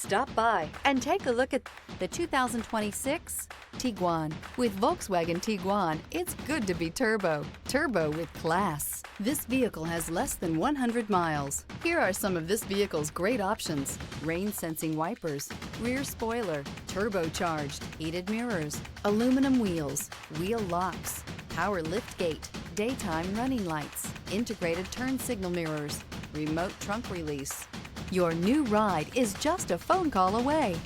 Stop by and take a look at the 2026 Tiguan. With Volkswagen Tiguan, it's good to be turbo. Turbo with class. This vehicle has less than 100 miles. Here are some of this vehicle's great options: rain-sensing wipers, rear spoiler, turbocharged, heated mirrors, aluminum wheels, wheel locks, power liftgate, daytime running lights, integrated turn signal mirrors, remote trunk release. Your new ride is just a phone call away.